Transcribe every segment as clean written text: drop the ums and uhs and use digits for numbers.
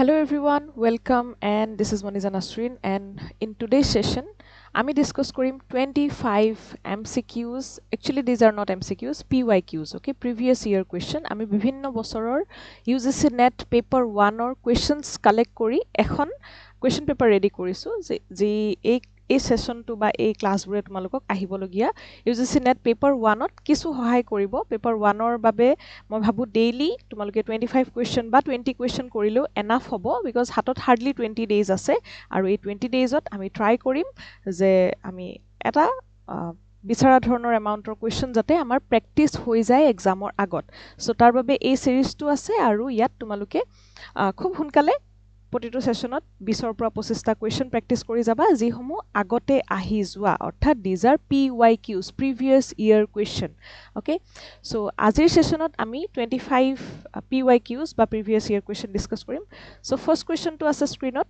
Hello everyone, welcome, and this is Maniza Nasrin, and in today's session আমি discuss কৰিম 25 MCQs. Actually these are not MCQs, PYQs, okay, previous year question. আমি বিভিন্ন বছৰৰ UGC NET Paper 1 or questions collect কৰি এখন question paper ready কৰিছো যে এই সেশনটো বা এই ক্লাছবোৰে তোমালোকক আহিবলগীয়া UGC NET Paper 1 ত কিছু সহায় কৰিব। Paper 1 ৰ বাবে মই ভাবো ডেইলি তোমালোকে 25 question বা 20 question কৰিলেও এনাফ হ'ব, because হাতত হাৰ্ডলি 20 days আছে আৰু এই 20 daysত আমি ট্ৰাই কৰিম যে আমি এটা বিচৰা ধৰণৰ এমাউন্টৰ কোৱেশ্চন যাতে আমাৰ প্ৰেক্টিস হৈ যায় এক্সামৰ আগত। সো তাৰ বাবে এই সিৰিজটো আছে আৰু ইয়াত তোমালোকে খুব সোনকালে প্ৰতিটো সেশনত 20 ৰ পৰা 25 টা কোৱেশ্চন প্ৰেক্টিস কৰি যাবা যিসমূহ আগতে আহি যোৱা, অৰ্থাৎ these are PYQs, previous year question. Okay, so আজিৰ সেশনত আমি 25 PYQs বা previous year question ডিসকাস কৰিম। So first question টো আছে স্ক্ৰিনত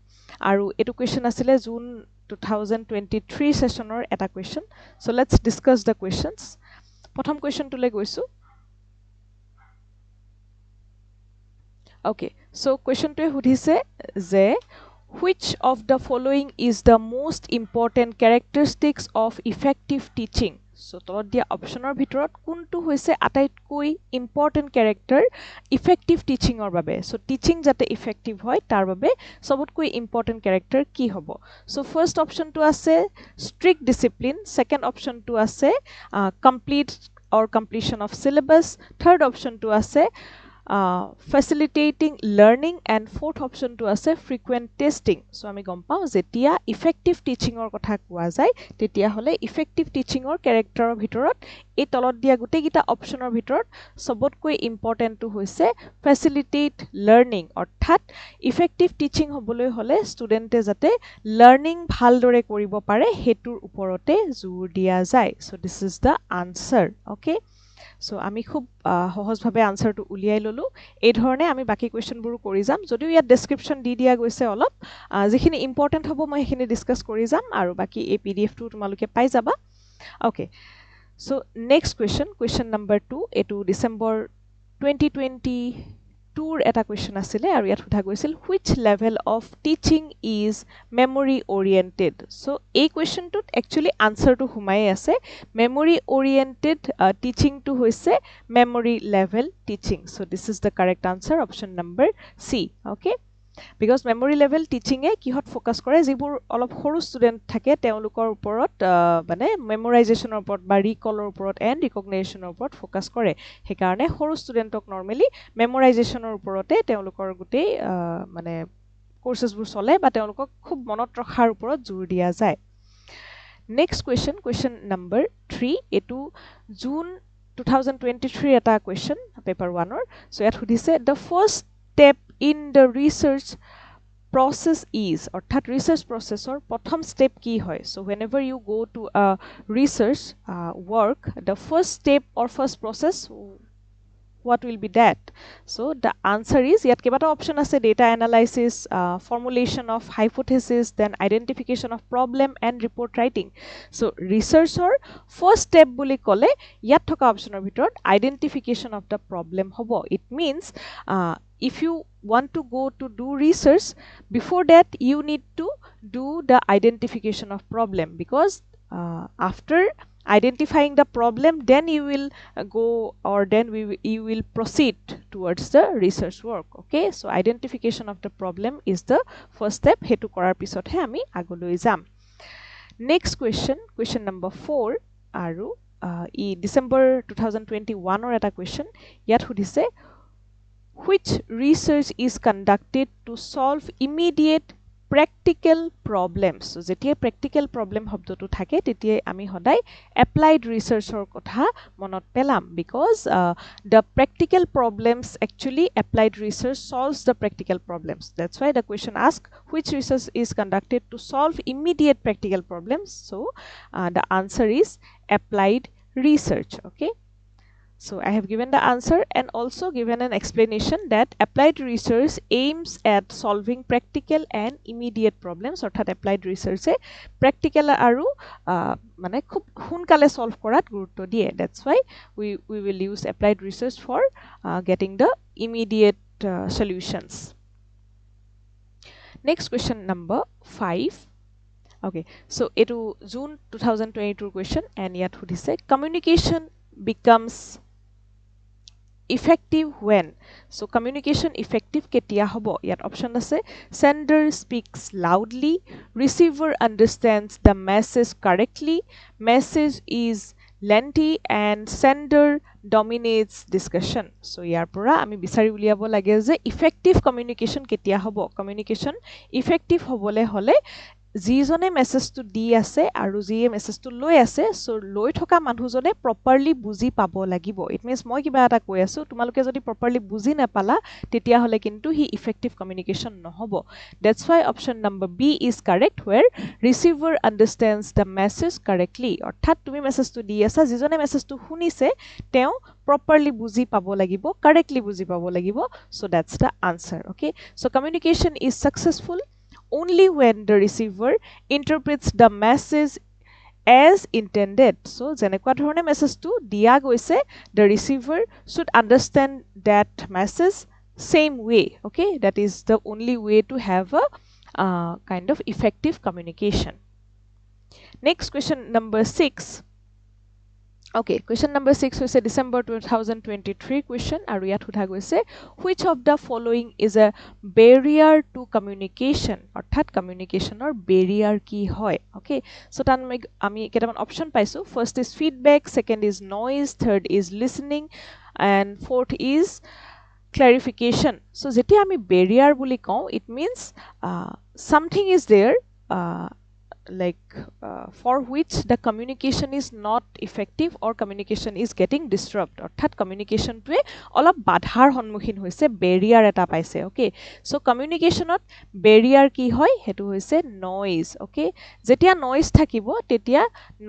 আৰু এটো কোৱেশ্চন আছিলে জুন 2023 সেশনৰ এটা question. So let's discuss the questions. প্ৰথম কোৱেশ্চন টোলৈ গৈছো। Okay, so question to hudhise je which of the following is the most important characteristics of effective teaching? So tolot dia optioner bhitorot kuntu hoise ataitকৈ important character effective teaching or babe. So teaching jate effective hoy tar babe sobotkoi important character ki hobo? So first option to ase strict discipline, second option to ase complete or completion of syllabus, third option to ase facilitating learning, and fourth option to ase frequent testing. So ami gom pao jetia effective teaching or kotha koa jai tetia hole effective teaching or character or bhitorot ei tolot dia gute gita option or bhitorot sobotkoi important to hoise facilitate learning, orthat effective teaching hoboloi hole student e jate learning bhal dore koribo pare hetur uporote jor dia jai. So this is the answer. Okay, so আমি খুব সহজভাৱে আনসাৰটো উলিয়াই ললো। এই ধৰণে আমি বাকি কোৱেশ্চনবোৰ কৰি যাম, যদিও ইয়াত ডেসক্ৰিপচন দি দিয়া গৈছে অলপ, যিখিনি ইম্পৰ্টেন্ট হ'ব মই সেইখিনি ডিসকাস কৰি যাম আৰু বাকি এই PDF টো তোমালোকে পাই যাবা। Okay, so next question number 2, এটো ডিসেম্বৰ 2022 এটা কোৱেশ্চন আছিলে আৰু ইয়াত সোধা গৈছিল which level of teaching is memory oriented? So এই কোৱেশ্চনটোত actually answer to হুমাই আছে memory oriented teaching to hoise memory level teaching. So this is the correct answer, option number C. Okay, because memory level teaching e kihot focus kore jibur olop horu student thake teolukor uporot mane memorization or uport ba recall or uport and recognition or uport focus kore, he karone horu student ok normally memorization or uporote teolukor gutei mane courses bur chole ba teolukok khub monot rakhar uporot jor dia jay. Next question number 3, etu June 2023 eta question paper 1 or. So yat hudise the first step in the research process is, orthat research process or prothom step ki hoy? So whenever you go to a research work, the first step or first process, what will be that? So the answer is yat kebata option ase data analysis, formulation of hypothesis, then identification of problem and report writing. So research or first step boli kole yat thoka option or bhitorot identification of the problem hobo. It means if you want to go to do research, before that you need to do the identification of problem, because after identifying the problem then you will go or then you will proceed towards the research work. Okay, so identification of the problem is the first step. Hetu korar pisot he ami agoloi jam. Next question number 4 aru e December 2021 or eta question yat hudise which research is conducted to solve immediate practical problems? So jetia practical problem hobdotu thake tetia ami hodai applied research or kotha monot pelam, because the practical problems, actually applied research solves the practical problems. That's why the question asks which research is conducted to solve immediate practical problems. So the answer is applied research. Okay, so I have given the answer and also given an explanation that applied research aims at solving practical and immediate problems, orthat applied research e practical aru mane khub hunkale solve korat gurutto die. That's why we will use applied research for getting the immediate solutions. Next question number 5. Okay, so etu June 2022 question and yet sudhise communication becomes effective when. So communication effective ketia hobo. Yet option ase sender speaks loudly, receiver understands the message correctly, message is lengthy, and sender dominates discussion. So yar pura ami bisari uliabo lage je effective communication ketia hobo. Communication effective hobole hole যিজনে মেছেজটো দি আছে আৰু যিয়ে মেছেজটো লৈ আছে so লৈ থকা মানুহজনে প্ৰপাৰলি বুজি পাব লাগিব ইট মিন্স মই কিবা এটা কৈ আছো তোমালোকে যদি প্ৰপাৰলি বুজি নাপালা তেতিয়া হলে কিন্তু হি ইফেক্টিভ কমিউনিকেশন নহব that's why option number B is correct where receiver understands the message correctly অৰ্থাৎ তুমি মেছেজটো দি আছা যিজনে মেছেজটো শুনিছে তেওঁ properly বুজি পাব লাগিব correctly বুজি পাব লাগিব so that's the answer okay so communication is successful only when the receiver interprets the message as intended. So, jenekwa dhorone message to dia goise, the receiver should understand that message same way. Okay, that is the only way to have a kind of effective communication. Next question number 6. Okay, question number 6 was a December 2023 question. Ariyat hudha goise, which of the following is a barrier to communication? Orthat communication or barrier ki hoy. Okay, so tan ami ketaman option paisu. First is feedback, second is noise, third is listening, and fourth is clarification. So jeti ami barrier buli kau, it means something is there for which the communication is not effective or communication is getting disrupted অর্থাৎ communication to অলপ বাধাৰ সন্মুখীন হৈছে barrier এটা পাইছে okay so communication ত barrier কি হয় হেতু হৈছে noise okay যেতিয়া noise থাকিব তেতিয়া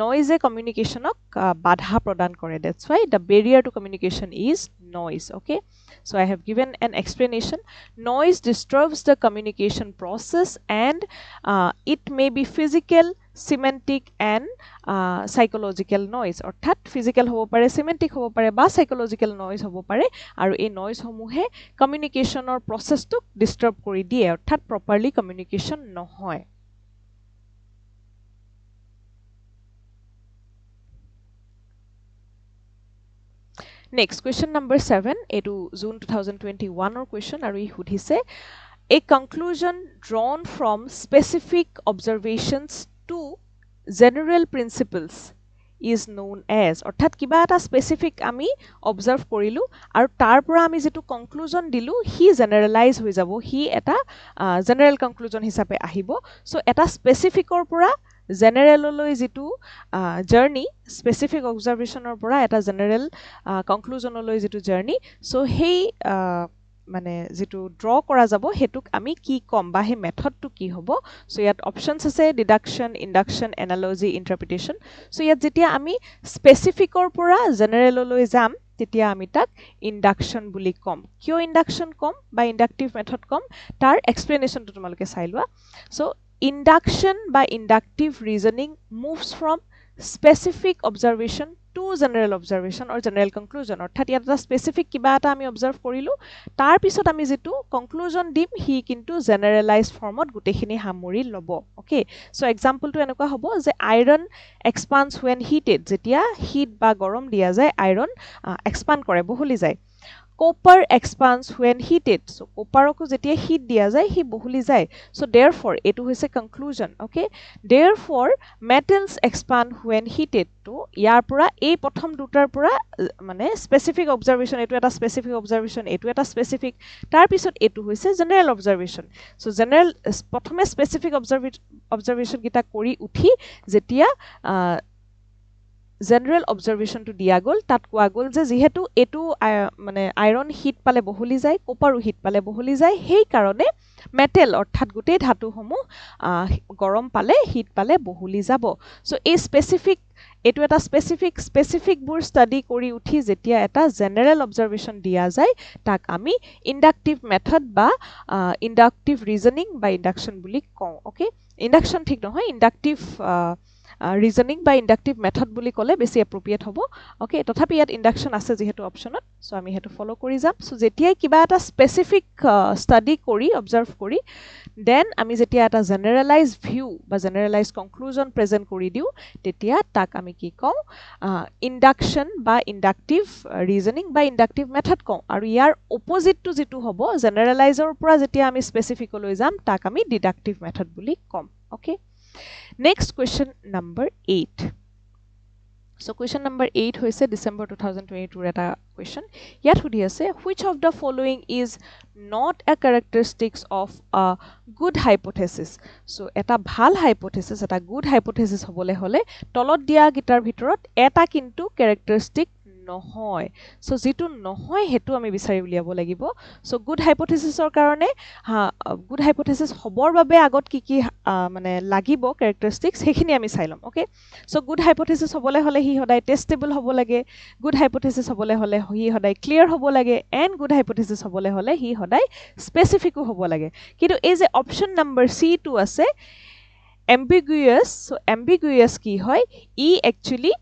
noise এ communication ক বাধা প্ৰদান কৰে that's why the barrier to communication is noise okay so I have given an explanation noise disturbs the communication process and it may be physical semantic and psychological noise অর্থাৎ physical হব পাৰে semantic হব পাৰে বা psychological noise হব পাৰে আৰু এই noise সমূহে communicationৰ processটো disturb কৰি দিয়ে অৰ্থাৎ properly communication নহয় Next question number 7 etu June 2021 or question aru I hudhise a conclusion drawn from specific observations to general principles is known as অর্থাৎ কিবা এটা স্পেসিফিক আমি অবজার্ভ কৰিলো আৰু তাৰ পৰা আমি যেটো কনক্লুজন দিলো হি জেনাৰেলাইজ হৈ যাব হি এটা জেনাৰেল কনক্লুজন হিচাপে আহিব সো এটা স্পেসিফিকৰ পৰা জেনাৰেললৈ যেটো জাৰ্নি স্পেসিফিক অবজাৰভেশনৰ পৰা এটা জেনাৰেল কনক্লুজনলৈ যেটো জাৰ্নি সো হেই মানে যেটো ড্ৰ কৰা যাব হেতুক আমি কি কম বা হে মেথডটো কি হ'ব সো ইয়াত অপশনস আছে ডিডাকশন ইন্ডাকশন এনালজি ইন্টাৰপ্ৰিটেশন সো ইয়াত যেতিয়া আমি স্পেসিফিকৰ পৰা জেনাৰেললৈ যাম তেতিয়া আমি তাক ইন্ডাকশন বুলি কম কিয় ইন্ডাকশন কম বা ইন্ডাকটিভ মেথড কম তাৰ এক্সপ্লেনেশনটো তোমালোকে চাই লোৱা so induction by inductive reasoning moves from specific observation to general observation or general conclusion অর্থাৎ এটা স্পেসিফিক কিবা এটা আমি অবজার্ভ কৰিলো তাৰ পিছত আমি যেটো কনক্লুজন দিম হি কিন্তু জেনাৰেলাইজ ফৰ্মত গুটেখিনি হামৰি লব ওকে সো এক্সাম্পলটো এনেকুৱা হ'ব যে আইৰন এক্সপান্ডস when heated যেতিয়া হিট বা গৰম দিয়া যায় আইৰন এক্সপান্ড কৰে বহলি যায় copper expands when heated so copper ko jetia heat dia jay hi bohuli jay so therefore etu hoise conclusion okay therefore metals expand when heated to yar pura ei prothom dutar pura mane specific observation etu eta specific observation etu eta specific tar pisot etu hoise general observation so general prothome specific observation kita kori uthi jetia general observation to dia gol tat koa gol je jehetu etu mane iron heat pale bohuli jay copper heat pale bohuli jay hei karone metal orthat gute dhatu homu gorom pale heat pale bohuli jabo so a specific etu eta specific bur study kori uthi jetia eta general observation dia jay tak ami inductive method ba inductive reasoning by induction buli kau okay induction thik nohoy inductive reasoning বা inductive method বুলি ক'লে বেছি appropriate হ'ব okay তথাপি ইয়াত induction আছে যেহেতু অপশনত so আমি হেতু ফলো কৰি যাম সো যেতিয়াই কিবা এটা স্পেসিফিক ষ্টাডি কৰি অবজাৰ্ভ কৰি দেন আমি যেতিয়া এটা জেনাৰেলাইজ ভিউ বা জেনাৰেলাইজ কনক্লুজন প্ৰেজেন্ট কৰি দিও তেতিয়া তাক আমি কি কওঁ ইন্ডাকশন বা ইন্ডাকটিভ ৰিজনিং বা ইন্ডাকটিভ মেথড কওঁ আৰু ইয়াৰ অপোজিটটো যেটো হ'ব জেনাৰেলাইজৰ পৰা যেতিয়া আমি স্পেসিফিক লৈ যাম তাক আমি ডিডাকটিভ মেথড বুলি কম okay next question number 8 So question number 8 hoise December 2022 eta question. Yat hudi ase which of the following is not a characteristics of a good hypothesis. So eta bhal hypothesis eta good hypothesis hobole hole tolot dia gitar bhitorot eta kintu characteristic নহয় so যেটো নহয় হেতু আমি বিচাৰি উলিয়াব লাগিব so good হাইপোথিসিসৰ কাৰণে good hypothesis হবৰ বাবে আগত কি কি মানে লাগিব ক্যাৰেক্টাৰিষ্টিক্স হেখিনি আমি চাইলম ওকে সো গুড হাইপোথিসিস হবলে হলে হি হদাই টেস্টেবল হব লাগে গুড হাইপোথিসিস হবলে হলে হি হদাই ক্লিয়াৰ হব লাগে এন্ড গুড হাইপোথিসিস হবলে হলে হি হদাই স্পেসিফিক হব লাগে কিন্তু এই যে অপশন নম্বৰ C2 আছে ambiguous so ambiguous কি হয় ই একচুয়ালি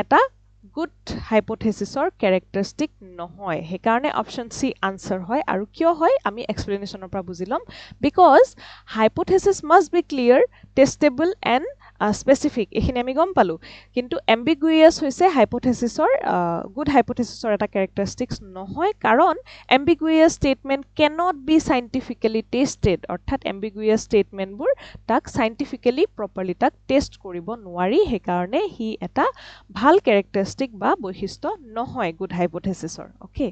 এটা good hypothesis or characteristic নহয় he karone option C answer hoy aru kyo hoy ami explanation or pra bujilom because hypothesis must be clear testable and specific ekhine ami gom palu kintu ambiguous hoise hypothesis or good hypothesis or eta characteristics nohoy karon ambiguous statement cannot be scientifically tested orthat ambiguous statement bur tak scientifically properly tak test koribo nwari he karone hi eta bhal characteristic বা বৈশিষ্ট্য নহয় good hypothesis or okay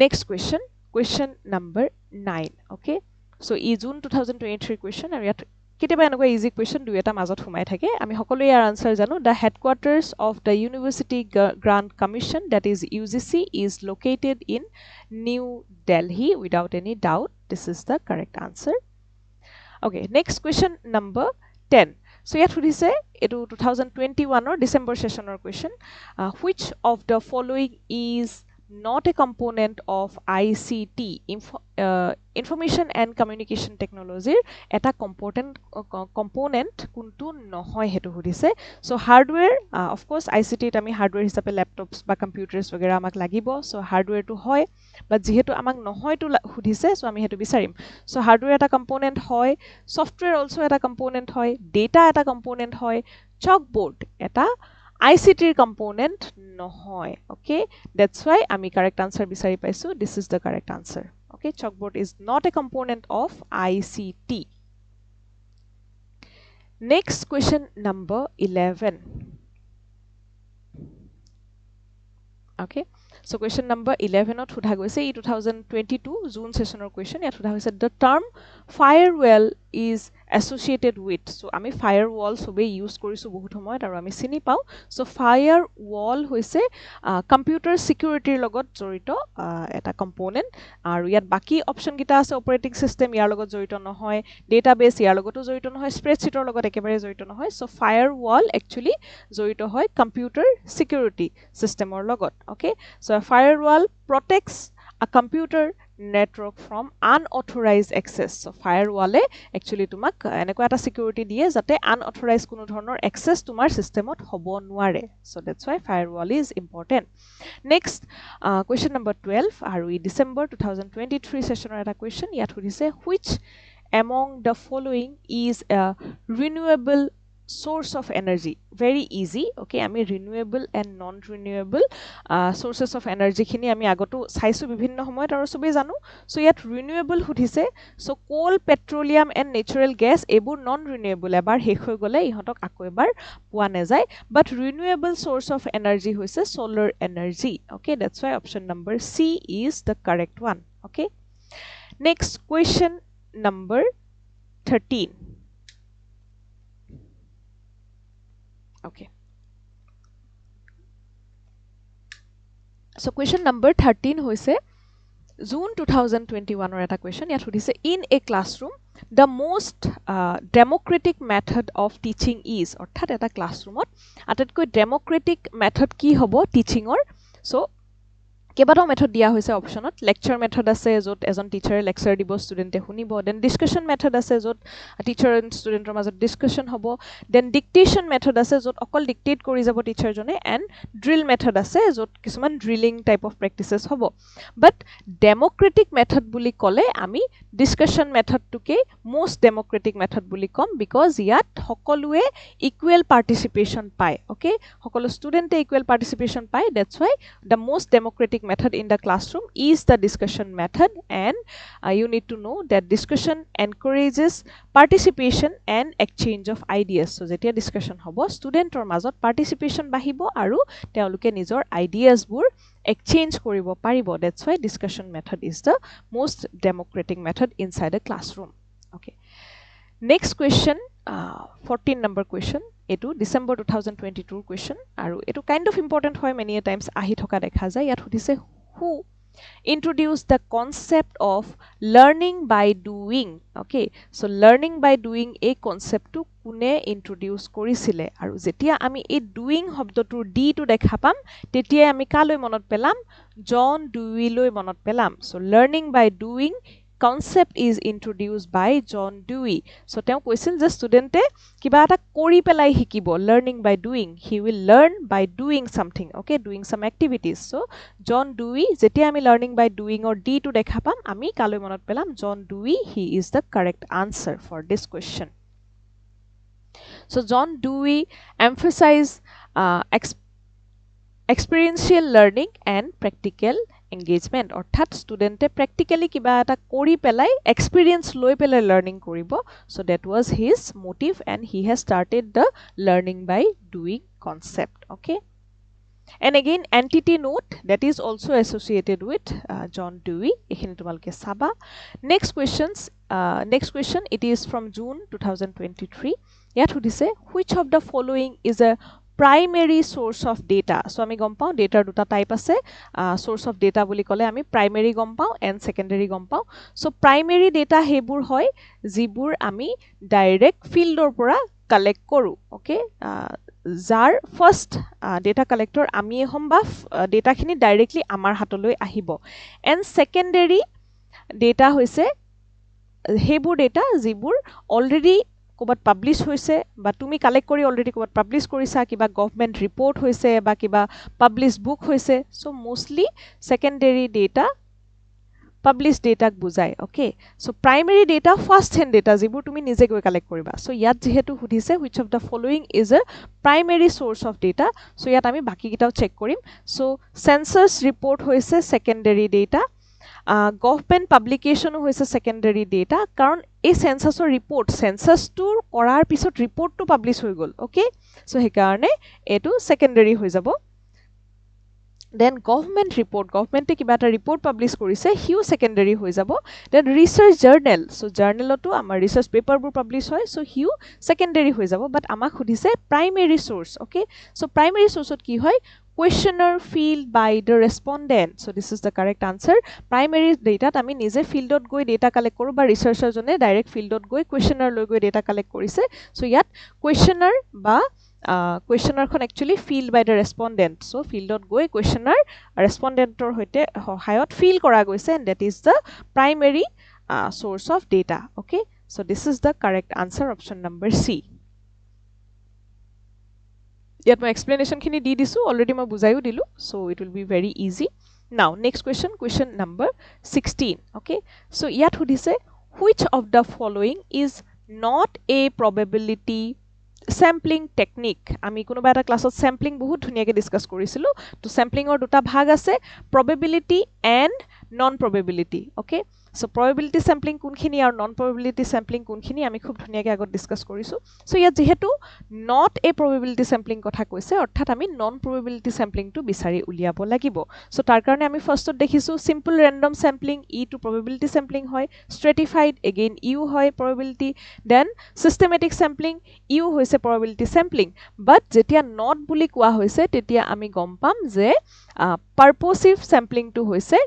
next question number 9 okay so এই June 2023 question আৰু ইয়াত কিতেবা এনেকুৱা easy question দুই এটা মাজত হুমাই থাকে আমি সকলো ইয়াৰ আনসাৰ জানো the headquarters of the University Grant Commission that is UGC is located in New Delhi without any doubt this is the correct answer okay next question number 10 So yet hudise etu 2021 or December session or question which of the following is not a component of ICT information and communication technology eta component kuntu nohoy hetu hudise so hardware of course ICT tami hardware hisabe laptops ba computers wagera amak lagibo so hardware tu hoy but jehetu amak nohoy tu hudise so ami hetu bisarim so hardware eta component hoy software also eta component hoy data eta component hoy chalkboard eta ICT component nohoy okay that's why ami correct answer bisari paisu this is the correct answer okay chalkboard is not a component of ICT next question number 11 okay so question number 11 ot hudha goise 2022 June session or question yat hudha hoise the term firewall is associated with so ami firewall sobe use korisu bahut homoy aru ami sini pau so firewall hoise computer security logot jorito eta component aru yat baki option gita ase operating system yar logot jorito nohoy database yar logoto jorito nohoy spreadsheet or logot ekebare jorito nohoy so firewall actually jorito hoy computer security system or logot okay so a firewall protects a computer network from unauthorized access so firewall actually tumak eneko eta security diye jate unauthorized kuno dhornor access tumar system ot hobo nware so that's why firewall is important next question number 12 aru December 2023 session or eta question yat hudise which among the following is a renewable source of energy very easy okay ami renewable and non renewable sources of energy khini ami agoto saisu bibhinno homoyt aru sobe janu so yat renewable hudise so coal petroleum and natural gas ebur non renewable ebar hekh hoy gole ihotok ako ebar pua na jay but renewable source of energy hoise solar energy okay that's why option number C is the correct one okay next question number 13 okay so question number 13 hoise June 2021 or eta question yat hudise in a classroom the most democratic method of teaching is orthat eta classroom ot atatko democratic method ki hobo teaching or so কেইবাটাও method দিয়া হৈছে অপশনত lecture method আছে য'ত এজন টিচাৰে lecture দিব ষ্টুডেণ্টে শুনিব then discussion method আছে য'ত টিচাৰ এণ্ড ষ্টুডেণ্টৰ মাজত ডিছকাশ্যন হ'ব দেন ডিক্টেশ্যন মেথড আছে য'ত অকল ডিক্টেট কৰি যাব টিচাৰজনে এণ্ড ড্ৰিল মেথড আছে য'ত কিছুমান ড্ৰিলিং টাইপ অফ প্ৰেক্টিচেছ হ'ব বাট ডেমক্ৰেটিক মেথড বুলি ক'লে আমি ডিছকাশ্যন মেথডটোকে মষ্ট ডেমক্ৰেটিক মেথড বুলি ক'ম বিকজ ইয়াত সকলোৱে ইকুৱেল পাৰ্টিচিপেশ্যন পায় অ'কে সকলো ষ্টুডেণ্টে ইকুৱেল পাৰ্টিচিপেশ্যন পায় that's Y the most democratic method in the classroom is the discussion method and you need to know that discussion encourages participation and exchange of ideas so jetia discussion hobo student or mazot participation bahibo aru teoluke nijor ideas bur exchange koribo paribo that's why discussion method is the most democratic method inside a classroom okay next question 14 number question etu December 2022 question aru etu kind of important hoy many times ahi thoka dekha jay yat hudise who introduced the concept of learning by doing okay so learning by doing a concept to kune introduce korisile aru jetia ami ei doing hobdotur d to dekha pam tetia ami kaloi monot pelam John Dewey loi monot pelam so learning by doing concept is introduced by John Dewey so teo koisil je studente kiba eta kori pelai hikibo learning by doing he will learn by doing something okay doing some activities so John Dewey jetia ami learning by doing or d to dekha pam ami kaloi monot pelam John Dewey he is the correct answer for this question so John Dewey emphasized experiential learning and practical engagement অর্থাৎ স্টুডেন্টে practically কিবা এটা কৰি পেলাই experience লৈ পেলাই learning কৰিব so that was his motive and he has started the learning by doing concept okay and again entity note that is also associated with John Dewey ekhini tumalke saba next question it is from June 2023 yat hudise which of the following is a primary source of data so ami gom pao data duta type ase source of data boli kole ami primary gom pao and secondary gom pao so primary data hebur hoy jibur ami direct field or pora collect koru okay jar first data collector ami hom ba data khini directly amar hatoloi ahibo and secondary data hoise hebur data jibur already কোবাত publish হৈছে বা তুমি collect কৰি already কোবাত publish কৰিছা কিবা government report হৈছে বা কিবা পাবলিশ বুক হৈছে so mostly secondary data publish ডেটাক বুজায় okay so primary data first hand data যিবোৰ তুমি নিজে গৈ কালেক্ট কৰিবা সো ইয়াত যেহেতু সুধিছে which of the following is a primary source of data so ইয়াত আমি বাকি কিটাও চেক কৰিম সো সেন্সাস ৰিপোৰ্ট হৈছে secondary data government publication hoise secondary data karon ei census or report census to korar pisot report to publish hoi gol okay so he karone etu secondary hoi jabo then government report government e kiba ta report publish korise hiu secondary hoi jabo then research journal so journal to amar research paper bur publish hoy so hiu secondary hoi jabo but amak khudise primary source okay so primary source ot ki hoy questionnaire filled by the respondent so this is the correct answer primary data ami nije field dot goi data collect koru ba researcher jone direct field dot goi questionnaire loi goi data collect korise so yat questionnaire ba questionnaire khon actually filled by the respondent so field dot goi questionnaire respondent tor hoite hayot fill kora goise and that is the primary source of data okay so this is the correct answer option number C yet my explanation khini di disu already ma buzayu dilu so it will be very easy now next question number 16 okay so yat hudise which of the following is not a probability sampling technique ami kuno ba eta class ot sampling bahut dhuniya ke discuss korisilu to sampling or duta bhag ase probability and non probability okay so probability sampling kunkhini aru non probability sampling kunkhini ami khub dhuniya ke agot discuss korisu so ya jehetu not a probability sampling kotha koise orthat ami non probability sampling tu bisari uliabo lagibo so tar karone ami first ot dekhisu simple random sampling e to probability sampling hoy stratified again u hoy probability then systematic sampling u hoise probability sampling but jetia not buli kwa hoise tetia ami gom pam je purposive sampling tu hoise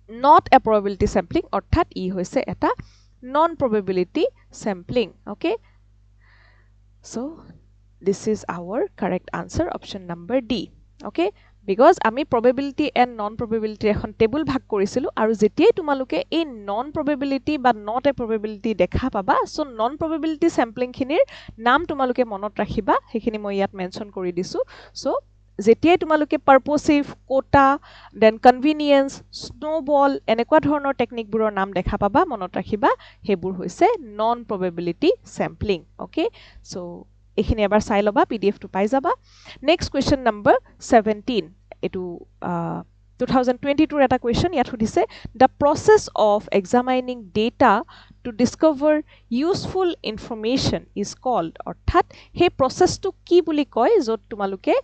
not a probability sampling orthat e hoise eta non probability sampling okay so this is our correct answer option number D okay because আমি probability and non probability এখন table ভাগ কৰিছিলো আৰু যেতিয়াই তোমালোকে এই non probability বা not a probability দেখা পাবা so non probability sampling খিনিৰ নাম তোমালোকে মনত ৰাখিবা হেখিনি মই ইয়াত মেনশন কৰি দিছো so যেতিয়াই তোমালোকে purposive quota then convenience snowball এনেকুৱা ধৰণৰ টেকনিকবোৰৰ নাম দেখা পাবা মনত ৰাখিবা হেবোৰ হৈছে non probability sampling okay so এখিনি এবাৰ চাই লবা pdf টো পাই যাবা next question number 17 এটো 2022 এটা question ইয়াত সুধিছে the process of examining data to discover useful information is called অৰ্থাৎ হে processটো কি বুলি কয় যত তোমালোকে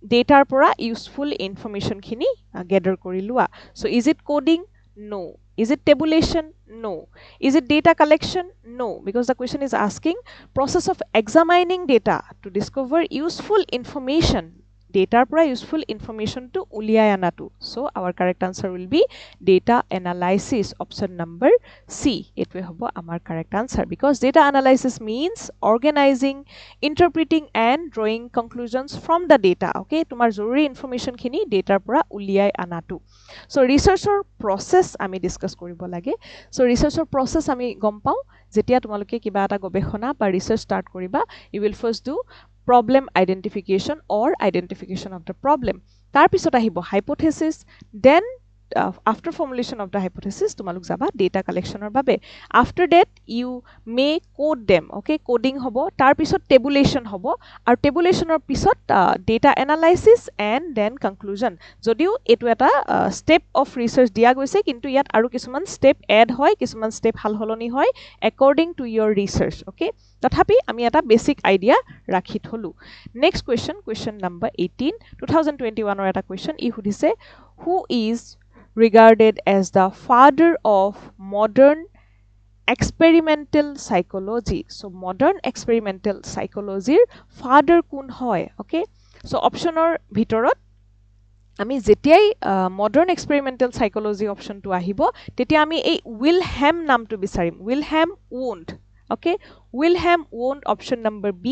dataৰ পৰা useful information খিনি gather কৰি লোৱা so is it coding no is it tabulation no is it data collection no because the question is asking process of examining data to discover useful information data pra useful information to uliai anatu so our correct answer will be data analysis option number C it will hobo amar correct answer because data analysis means organizing interpreting and drawing conclusions from the data okay tumar joruri information khini data pra uliai anatu so researcher process ami discuss koribo lage so researcher process ami gom pau jetia tumaloke kiba eta gobeshona ba research start koriba you will first do problem identification or identification of the problem tar pisot ahibo hypothesis then after formulation of the hypothesis tumaluk jaba data collection or babe after that you may code them okay coding hobo tar pisot tabulation hobo ar tabulation or pisot data analysis and then conclusion jodiu etu eta step of research dia goise kintu yat aru kisuman step add hoy kisuman step hal holoni hoy according to your research okay tathapi ami eta basic idea rakhi tholu next question number 18 2021 or eta question I hudise who is regarded as the father of modern experimental psychology so modern experimental psychology father kun hoy okay so option or bhitorot আমি যেতিয়াই modern experimental psychology option to ahibo tetia ami ei Wilhelm namটো বিচাৰিম Wilhelm Wundt okay Wilhelm Wundt option number B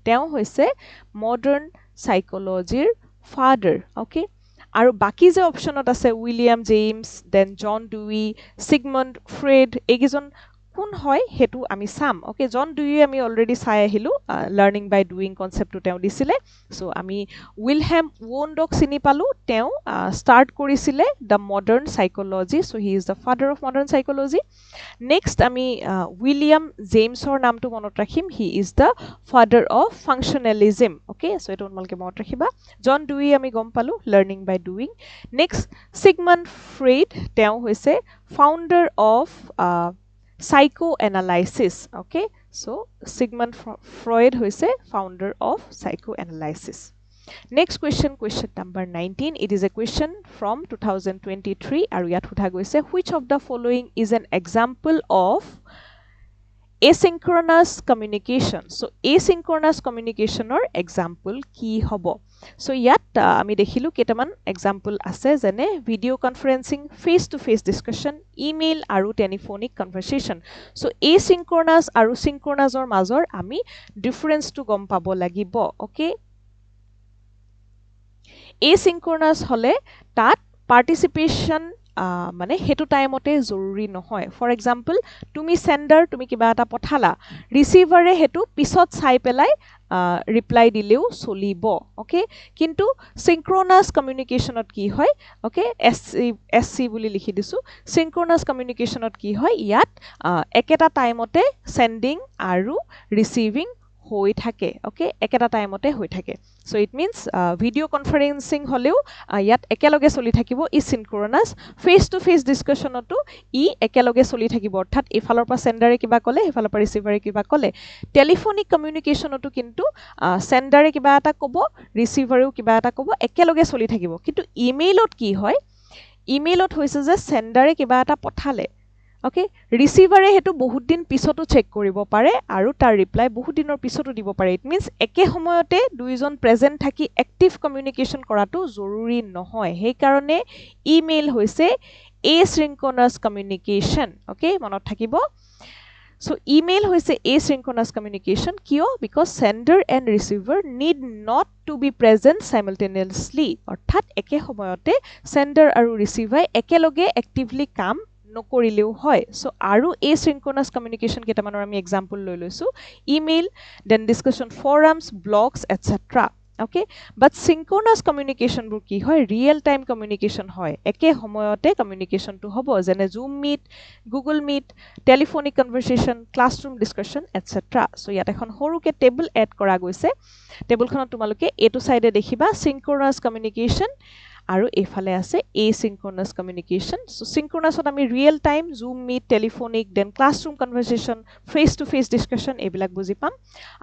তেওঁ হৈছে modern psychology father okay আৰু বাকি যে অপশনত আছে William James then জন ডুই Sigmund Fred এগিজন কোন হয় হেতু আমি সাম ওকে জন ডুই আমি অলরেডি চাই আহিলো লার্নিং বাই ডুইং কনসেপ্টটো তেও দিছিলে সো আমি উইলহেম ওন্ডক চিনি পালো তেও স্টার্ট কৰিছিলে the modern psychology so he is the father of modern psychology next আমি উইলিয়াম জেমসৰ নামটো মনত ৰাখিম he is the father of functionalism okay so এটো তোমালকে মনত ৰাখিবা জন ডুই আমি গম পালো লার্নিং বাই ডুইং নেক্সট সিগমন্ড ফ্রেড তেও হৈছে founder of psychoanalysis okay so Sigmund Freud hoise founder of psychoanalysis next question number 19 it is a question from 2023 aru yat hutha goise which of the following is an example of asynchronous communication so asynchronous communication or example ki hobo so yat ami dekhilu ketaman example ase jene video conferencing face to face discussion email aru telephonic conversation so asynchronous aru synchronous or major ami difference to gom pabo lagibo okay asynchronous hole tat participation মানে হেতু টাইমতে জৰুৰী নহয় for example তুমি সেন্ডাৰ তুমি কিবা এটা পঠালা ৰিসিভাৰে হেতু পিছত চাই পেলাই ৰিপ্লাই দিলেও চলিব ওকে কিন্তু সিনক্ৰোনাস কমিউনিকেশনত কি হয় ওকে এসসি বুলি লিখি দিছো সিনক্ৰোনাস কমিউনিকেশনত কি হয় ইয়াত একেটা টাইমতে সেন্ডিং আৰু ৰিসিভিং হৈ থাকে ওকে একেটা টাইমতে হৈ থাকে so it means video conferencing হলেও ইয়াত একেলগে চলি থাকিব ই সিনক্ৰোনাস ফেস টু ফেস ডিসকাশনটো ই একেলগে চলি থাকিব অৰ্থাৎ এফালৰ পৰা সেন্ডাৰে কিবা কলে এফালৰ পৰা ৰিসিভাৰে কিবা কলে টেলিফোনিক কমিউনিকেশনটো কিন্তু সেন্ডাৰে কিবা এটা কব ৰিসিভাৰেও কিবা এটা কব একেলগে চলি থাকিব কিন্তু ইমেইলত কি হয় ইমেইলত হৈছে যে সেন্ডাৰে কিবা এটা পঠালে ওকে ৰিসিভাৰে হেতু বহুত দিন পিছতো চেক কৰিব পাৰে আৰু তাৰ ৰিপ্লাই বহুত দিনৰ পিছতো দিব পাৰে ইট মিন্স একে সময়তে দুইজন প্ৰেজেন্ট থাকি এক্টিভ কমিউনিকেশন কৰাটো জৰুৰী নহয় সেই কাৰণে ইমেইল হৈছে asynchronous communication ওকে মনত থাকিব So email hoise asynchronous communication কিয় because sender and receiver need not to be present simultaneously অৰ্থাৎ একে সময়তে sender আৰু receiver একেলগে actively কাম নকৰিলেও হয় so আৰু asynchronous communication কেইটামানৰ আমি example লৈ লৈছো email then discussion forums blogs etc. okay but synchronous communication bur ki hoy real time communication hoy eke homoyote communication to hobo jene zoom meet google meet telephonic conversation classroom discussion etc. so yat ekhon horuke table add kora goise table khonot tumaloke etu side e dekhiba synchronous communication আৰু এফালে আছে asynchronous communication so synchronous ত আমি real time zoom meet telephonic then classroom conversation face to face discussion এবিলাক বুজি পাম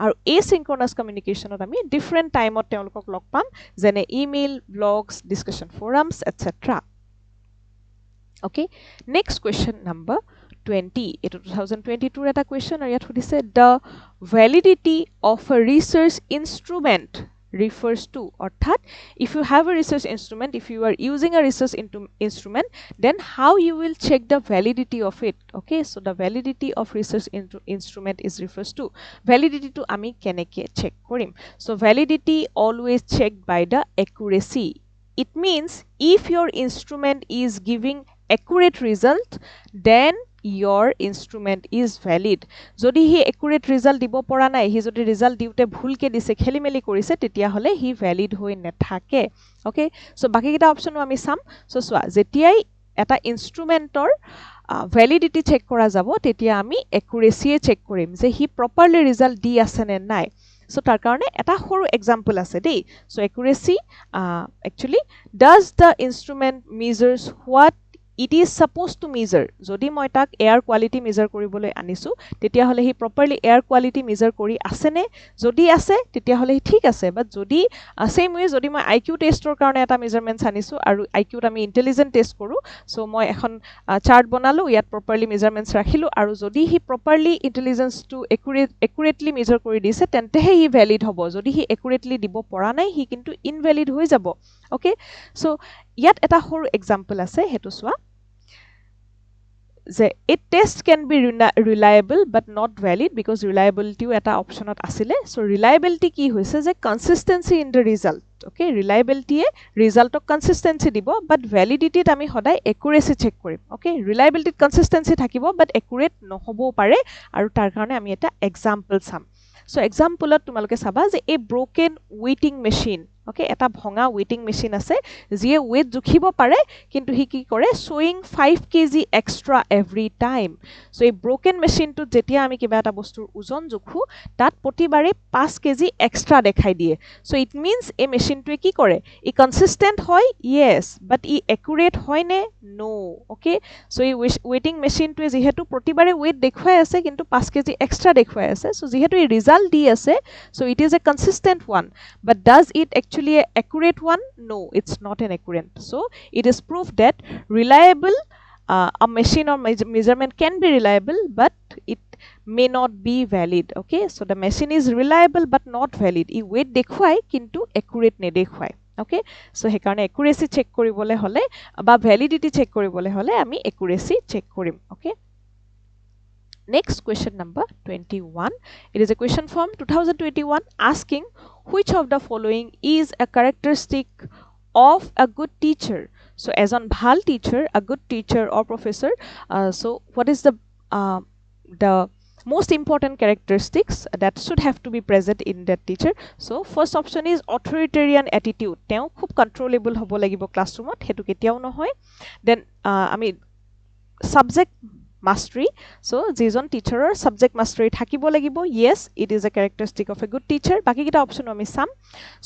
আৰু asynchronous communication ত আমি different time ত তেওঁলোকক লগ পাম যেনে email blogs discussion forums etc. okay next question number 20 eto 2022 eta question আৰু ইয়াত সুধিছে the validity of a research instrument refers to অর্থাৎ if you have a research instrument if you are using a research instrument then how you will check the validity of it okay so the validity of research instrument is refers to validity to ami keneke check korim so validity always checked by the accuracy it means if your instrument is giving accurate result then your instrument is valid jodi hi accurate result dibo pora nai hi jodi result diute bhul ke dise kheli meli korise tetia hole hi valid hoi nathake okay so baki kita option ami sam so swa jetiai eta instrumentor validity check kora jabo tetia ami accuracy check korim je hi properly result di ase ne nai so tar karone eta horu example ase dei so accuracy actually does the instrument measures what it is supposed to measure jodi moi tak air quality measure koribole anisu tetia hole hi properly air quality measure kori ase ne jodi ase tetia hole thik ase but jodi same way jodi moi IQ test or karone eta measurements anisu aru IQ ta ami intelligent test koru so moi ekhon chart bonalu yat properly measurements rakhilu aru jodi hi properly intelligence to accurately measure kori dise tente hi valid hobo jodi hi accurately dibo pora nai hi kintu invalid hoi jabo okay so yat eta horu example ase hetu swa যে a test can be reliable but not valid because reliability eta optionot asile so reliability ki hoise je consistency in the result okay reliability e result of consistency dibo but validity t ami hodai accuracy check korim okay reliability consistency thakibo but accurate nohobo pare aru tar karone ami eta example sam so example ot tumaloke saba je a broken weighting machine okay eta bhonga weighting machine ase jiye weight jukhibo pare kintu hi ki kore showing 5 kg extra every time so a broken machine to jetia ami kiba eta bostur ojon jukhu tat protibare 5 kg extra dekhai die so it means a machine to ki kore e consistent hoy yes but e accurate hoy ne no okay so a weighting machine to jihetu protibare weight dekhwai ase kintu 5 kg extra dekhwai ase so jihetu e result di ase so it is a consistent one but does it actually an accurate one no it's not an accurate so it is proof that reliable a machine or measurement can be reliable but it may not be valid okay so the machine is reliable but not valid e weight dekhwai kintu accurate ne dekhwai okay so he karone accuracy check koribole hole ba validity check koribole hole ami accuracy check korim okay next question number 21 it is a question from 2021 asking which of the following is a characteristic of a good teacher so as on bhal teacher a good teacher or professor so what is the most important characteristics that should have to be present in that teacher so first option is authoritarian attitude teo khub controllable hobo lagibo classroom ot hetu ketiao no hoy then ami subject mastery so jijon teacher or subject mastery thakibo lagibo yes it is a characteristic of a good teacher baki kita option ami sam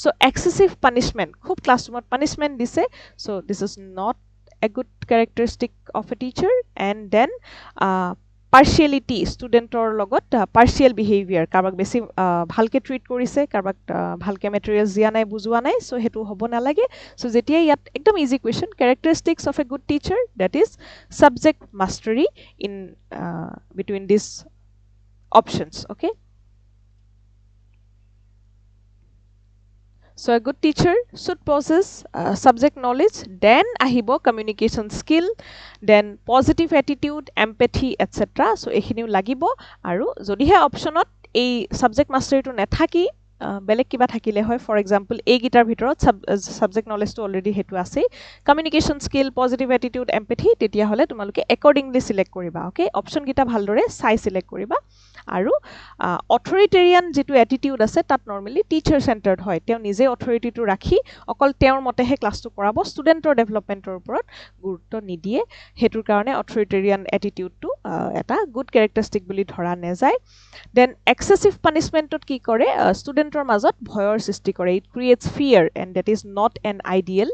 so excessive punishment khub classroom punishment dise so this is not a good characteristic of a teacher and then partiality studentor logot partial behavior karbak besi bhalke treat korise karbak bhalke materials dia nai bujua nai so hetu hobo na lage so jetia yat ekdom easy question characteristics of a good teacher that is subject mastery in between these options okay So a good teacher should possess subject knowledge, then ahibo communication skill, then positive attitude, empathy, etc. So ekhiniu lagibo aru jodihe optionot ei subject mastery to nathaki বেলেগ কিবা থাকিলে হয় for example এই guitar ভিতৰত subject নলেজটো already হেতু আছে communication skill positive attitude এম্পেথি তেতিয়া হলে তোমালোকে একৰ্ডিংলি সিলেক্ট কৰিবা ওকে অপচন গিটা ভালদৰে চাই সিলেক্ট কৰিবা আৰু অথৰিটেৰিয়ান যেটো এটিটিউড আছে তাত নৰমালি টিচাৰ সেন্টাৰড হয় তেওঁ নিজে অথৰিটিটো ৰাখি অকল তেওঁৰ মতেহে ক্লাছটো কৰাব ষ্টুডেন্টৰ ডেভেলপমেন্টৰ ওপৰত গুৰুত্ব নিদিয়ে হেতুৰ কাৰণে অথৰিটেৰিয়ান এটিটিউডটো এটা গুড ক্যাৰেক্টাৰিষ্টিক বুলি ধৰা নেযায় দেন এক্সেসিভ পানিশমেন্টত কি কৰে ষ্টুডেন্টৰ মাজত ভয়ৰ সৃষ্টি কৰে it creates fear and that is not an ideal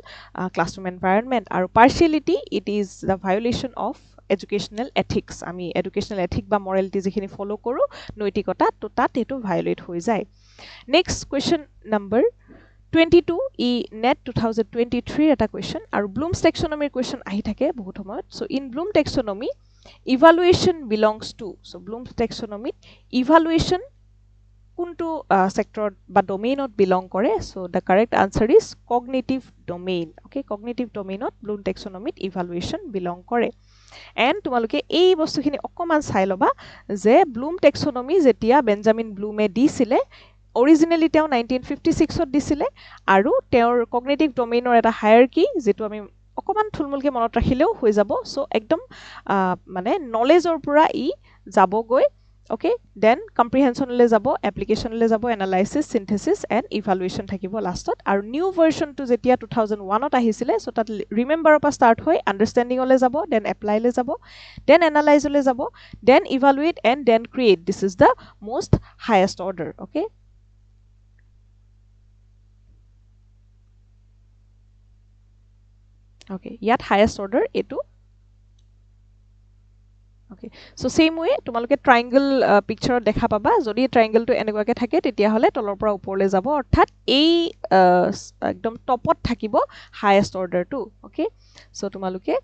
classroom environment আৰু partiality it is the violation of educational ethics আমি এডুকেশনাল এথিক বা মৰেলিটি যিখিনি ফলো কৰো নৈতিকতা তো তাত এটো ভায়োলেট হৈ যায় নেক্সট কোৱেশ্চন নম্বৰ 22 ই নেট 2023 এটা কোৱেশ্চন আৰু ব্লুমছ টেক্সোনমিৰ কোৱেশ্চন আহি থাকে বহুত সময়ত so in Bloom টেক্সোনমি evaluation belongs to so bloom's taxonomy evaluation kuntu sector ba domain not belong kore so the correct answer is cognitive domain okay cognitive domain not bloom taxonomy evaluation belong kore and tumaluke ei bostu khini okkoman sai loba je bloom taxonomy jetia benjamin bloom e disile originally teo 1956 ot disile aru teor cognitive domain or eta hierarchy jetu ami অকমান থুলমুলকে মনত ৰাখিলেও হৈ যাব so একদম মানে নলেজৰ পৰা ই যাবগৈ okay then কম্প্ৰিহেনশনলে যাব এপ্লিকেশনলে যাব এনালাইসিস সিনথেসিস এন্ড ইভালুয়েশন থাকিব লাষ্টত আৰু নিউ ভাৰ্সনটো যেতিয়া 2001 ত আহিছিলে সো তাত ৰিমেম্বাৰৰ পৰা স্টাৰ্ট হৈ আন্ডাৰষ্টেণ্ডিংলে যাব দেন এপ্লাইলে যাব দেন এনালাইজলে যাব then evaluate and then create this is the most highest order okay okay yat highest order etu okay so same way তোমালোকে triangle picture দেখা পাবা যদি triangle to এনেকুৱাকে থাকে তেতিয়া হলে তলৰ পৰা ওপৰলে যাব অৰ্থাৎ এই একদম টপত থাকিব highest order to okay so তোমালোকে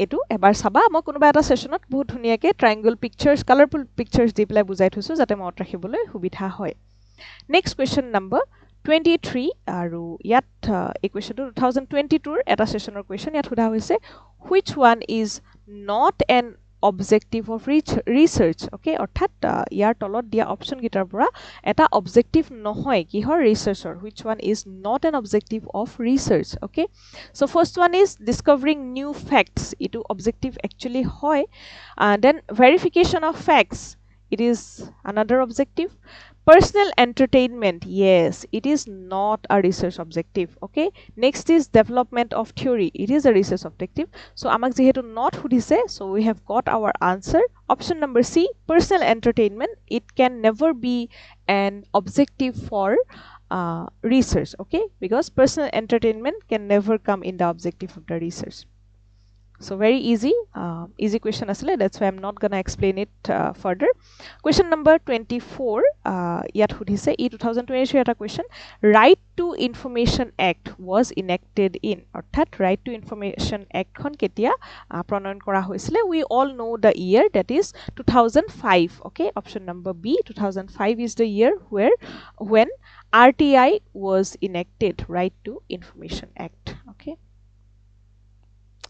এটু এবাৰ চাবা মই কোনোবা এটা সেশনত বহুত ধুনিয়াকে triangle pictures colorful pictures দি পেলাই বুজাই থৈছো যাতে মনত ৰাখিবলৈ সুবিধা হয় next question number 23 আৰু ইয়াত এই কোৱেশ্চনটো 2022 ৰ এটা সেশনৰ কোৱেশ্চন ইয়াত সোধা হৈছে which one is not an objective of research okay অৰ্থাৎ ইয়াৰ তলত দিয়া অপচন গিটাৰ পৰা এটা অবজেক্টিভ নহয় কি হয় ৰিসাৰ্চৰ which one is not an objective of research okay so first one is discovering new facts itu objective actually হয় then verification of facts it is another objective personal entertainment yes it is not a research objective okay next is development of theory it is a research objective so amak jehetu not hudise so we have got our answer option number C personal entertainment it can never be an objective for research okay because personal entertainment can never come in the objective of the research so very easy easy question asle that's why I'm not gonna explain it further question number 24 yat hudise e 2023 eta question right to information act was enacted in orthat right to information act khon ketia pronoun kora hoisile we all know the year that is 2005 okay option number B 2005 is the year when RTI was enacted right to information act okay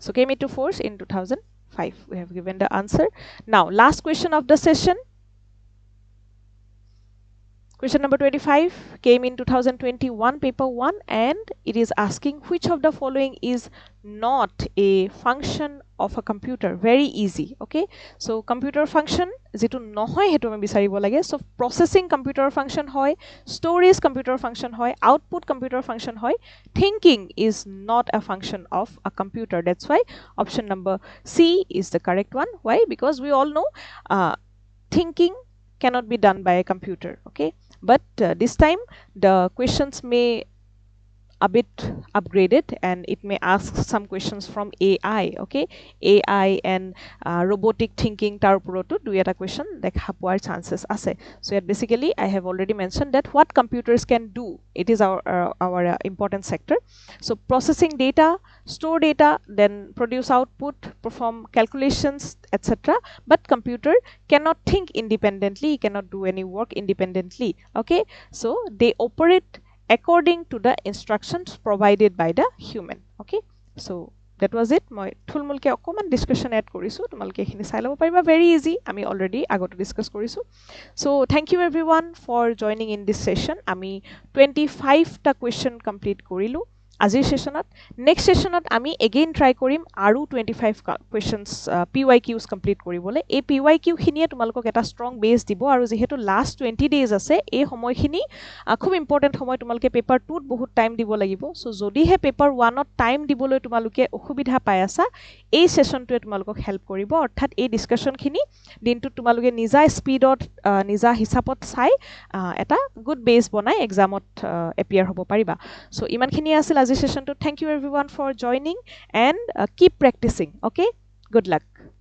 so came into force in 2005 we have given the answer now last question of the session question number 25 came in 2021 paper 1 and it is asking which of the following is not a function of a computer very easy okay so computer function যেটো নহয় হেতু আমি বিচাৰিব লাগে so processing computer function হয় storage computer function হয় output computer function হয় thinking is not a function of a computer that's why option number C is the correct one why because we all know thinking cannot be done by a computer okay but this time the questions may a bit upgraded and it may ask some questions from AI okay AI and robotic thinking tar uporotu dui eta question dekha poar chances ase so yet basically I have already mentioned that what computers can do it is our important sector so processing data store data then produce output perform calculations etc but computer cannot think independently cannot do any work independently okay so they operate according to the instructions provided by the human. Okay, so that was it. Moi thulmulke okoman discussion add korisu, tumalke ekhini sai lobo pariba, very easy, ami already agoto discuss korisu. So thank you everyone for joining in this session. Ami 25 ta question complete korilu আজিৰ সেশনত। Next সেশনত আমি again try কৰিম আৰু 25 questions PYQs complete কৰিবলৈ। এই PYQ খিনিয়ে তোমালোকক এটা strong বেছ দিব, আৰু যেহেতু লাষ্ট 20 ডেজ আছে, এই সময়খিনি খুব ইম্পৰ্টেণ্ট সময়। তোমালোকে পেপাৰ 2ত বহুত টাইম দিব লাগিব। চ' যদিহে পেপাৰ 1ত টাইম দিবলৈ তোমালোকে অসুবিধা পাই আছা, এই সেশনটোৱে তোমালোকক হেল্প কৰিব। অৰ্থাৎ এই ডিছকাশ্যনখিনি দিনটোত তোমালোকে নিজা স্পীডত নিজা হিচাপত চাই এটা গুড বেছ বনাই এক্সামত এপিয়াৰ হ'ব পাৰিবা। চ' ইমানখিনি আছিল আজিৰ session. Thank you everyone for joining, and keep practicing. Okay, good luck.